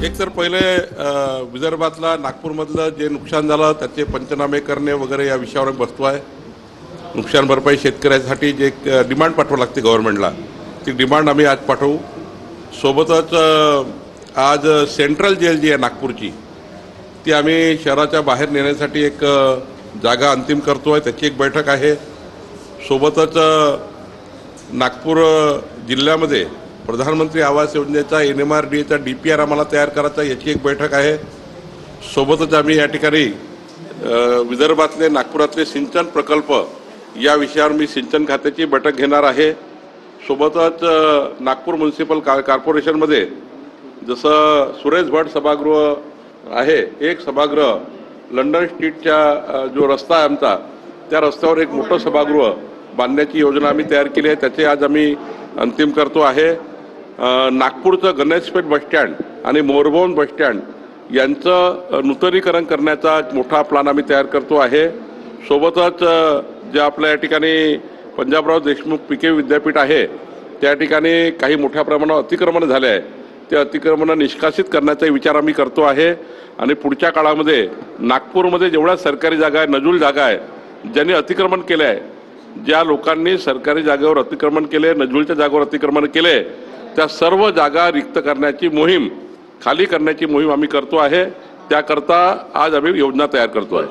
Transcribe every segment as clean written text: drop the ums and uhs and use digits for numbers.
एक तर पहिले विदर्भातला नागपूरमधलं जे नुकसान झालं त्याचे पंचनामे करणे वगैरे या विषयावर बसतो आहे। नुकसान भरपाई शेतकऱ्यांसाठी जे डिमांड पाठवावी लागते गव्हर्नमेंटला, ती डिमांड आम्ही आज पाठवू। सोबतच आज सेंट्रल जेल जी आहे नागपूरची, ती आम्ही शहराच्या बाहेर नेण्यासाठी एक जागा अंतिम करतो आहे, त्याची एक बैठक आहे। सोबतच नागपूर जिल्ह्यामध्ये प्रधानमंत्री आवास योजनेचा NMRDAचा DPR आम्हाला तयार करायचा, याची एक बैठक आहे। सोबतच आम्ही या ठिकाणी विदर्भातले नागपुरातले सिंचन प्रकल्प या विषयावर मी सिंचन खात्याची बैठक घेणार आहे। सोबतच नागपूर म्युनिसिपल कॉर्पोरेशनमध्ये जसं सुरेश भट सभागृह आहे, एक सभागृह लंडन स्ट्रीटच्या जो रस्ता आहे आमचा, त्या रस्त्यावर एक मोठं सभागृह बांधण्याची योजना आम्ही तयार केली आहे, त्याचे आज आम्ही अंतिम करतो आहे। नागपूरचं गणेशपेठ बसस्टँड आणि मोरबोन बसस्टँड यांचं नूतनीकरण करण्याचा मोठा प्लॅन आम्ही तयार करतो आहे। सोबतच जे आपल्या या ठिकाणी पंजाबराव देशमुख PK विद्यापीठ आहे, त्या ठिकाणी काही मोठ्या प्रमाणावर अतिक्रमण झाले आहे, ते अतिक्रमण निष्कासित करण्याचा विचार आम्ही करतो आहे। आणि पुढच्या काळामध्ये नागपूरमध्ये जेवढ्या सरकारी जागा आहे, नजूल जागा आहे, ज्यांनी अतिक्रमण केले आहे, ज्या लोकांनी सरकारी जागेवर अतिक्रमण केले, नजूलच्या जागेवर अतिक्रमण केले, त्या सर्व जागा रिक्त करण्याची मोहीम, खाली करण्याची मोहीम आम्ही करतो आहे। त्याकरता आज आम्ही योजना तयार करतो आहे।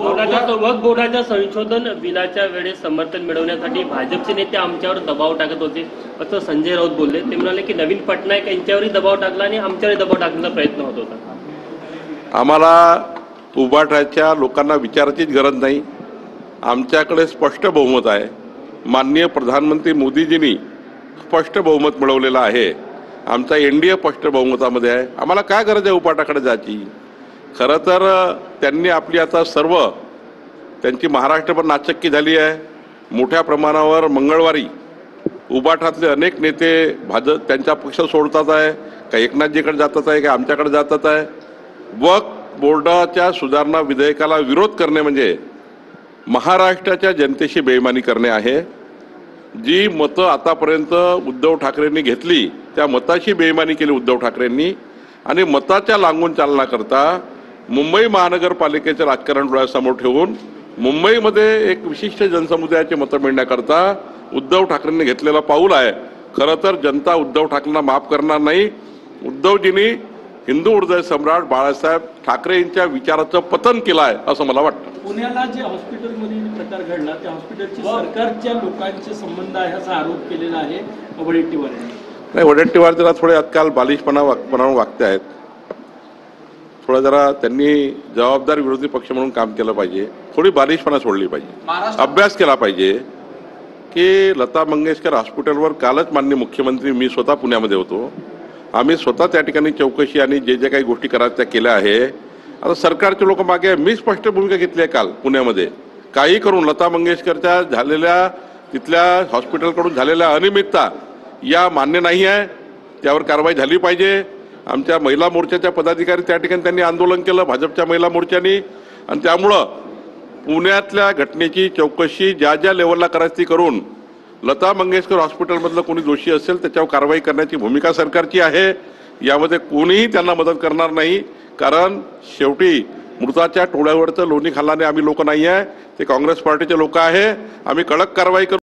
वक्फ बोर्डाच्या संशोधन बिलाच्या वेळेस समर्थन मिळवण्यासाठी भाजपचे नेते आमच्यावर दबाव टाकत होते, असं संजय राऊत बोलले। ते म्हणाले की नवीन पटनायक यांच्यावरही दबाव टाकला आणि आमच्यावरही दबाव टाकण्याचा प्रयत्न होत होता। आम्हाला उभाटाच्या लोकांना विचारायचीच गरज नाही, आमच्याकडे स्पष्ट बहुमत आहे। माननीय प्रधानमंत्री मोदीजींनी स्पष्ट बहुमत मिळवलेलं आहे, आमचा NDA स्पष्ट बहुमतामध्ये आहे। आम्हाला काय गरज आहे उपाटाकडे जायची? खरं तर त्यांनी आपली आता सर्व त्यांची महाराष्ट्रभर नाचक्की झाली आहे। मोठ्या प्रमाणावर मंगळवारी उबाटातले अनेक नेते भाजप त्यांचा पक्ष सोडतात आहे, काही एकनाथजीकडे जातात आहे, काही आमच्याकडे जातात आहे। वक्फ बोर्डाच्या सुधारणा विधेयकाला विरोध करणे म्हणजे महाराष्ट्राच्या जनतेशी बेईमानी करणे आहे। जी मतं आतापर्यंत उद्धव ठाकरेंनी घेतली, त्या मताशी बेईमानी केली उद्धव ठाकरेंनी, आणि मताच्या लागून चालना करता मुंबई महानगरपालिकेचे राजकारण डोळ्यासमोर ठेवून मुंबईमध्ये एक विशिष्ट जनसमुदायाचे मतं मिळण्याकरता उद्धव ठाकरेंनी घेतलेला पाऊल आहे। खरं तर जनता उद्धव ठाकरेंना माफ करणार नाही। उद्धवजींनी हिंदू हृदय सम्राट बाळासाहेब ठाकरे यांच्या विचाराचं पतन केलं आहे असं मला वाटतं। पुण्याला जे हॉस्पिटलमध्ये प्रकार घडला, त्या हॉस्पिटलची सरकारच्या लोकांचे संबंध आहे असा आरोप केलेला आहे वडेट्टीवार यांनी। नाही, वडेट्टीवार जरा थोडे आजकाल बालिशपणा वागते आहेत। थोडा जरा त्यांनी जबाबदार विरोधी पक्ष म्हणून काम केलं पाहिजे, थोडी बालिशपणा सोडली पाहिजे, अभ्यास केला पाहिजे की लता मंगेशकर हॉस्पिटलवर कालच माननीय मुख्यमंत्री, मी स्वतः पुण्यामध्ये होतो, आम्ही स्वतः त्या ठिकाणी चौकशी आणि जे काही गोष्टी करायच्या त्या केल्या आहे। आता सरकारचे लोक मागे, मी स्पष्ट भूमिका घेतली आहे काल पुण्यामध्ये, काही करून लता मंगेशकरच्या झालेल्या तिथल्या हॉस्पिटलकडून झालेल्या अनियमितता या मान्य नाही आहे, त्यावर कारवाई झाली पाहिजे। आमच्या महिला मोर्चाच्या पदाधिकारी त्या ठिकाणी त्यांनी आंदोलन केलं, भाजपच्या महिला मोर्चानी, आणि त्यामुळं पुण्यातल्या घटनेची चौकशी ज्या ज्या लेवलला करायची ती करून लता मंगेशकर हॉस्पिटलमधलं कोणी दोषी असेल त्याच्यावर कारवाई करण्याची भूमिका सरकारची आहे। यामध्ये कोणीही त्यांना मदत करणार नाही, कारण शेवटी मृताच्या टोळ्यावरचं लोणी खाल्ल्याने आम्ही लोक नाही आहे, ते काँग्रेस पार्टीचे लोक आहे। आम्ही कडक कारवाई करू।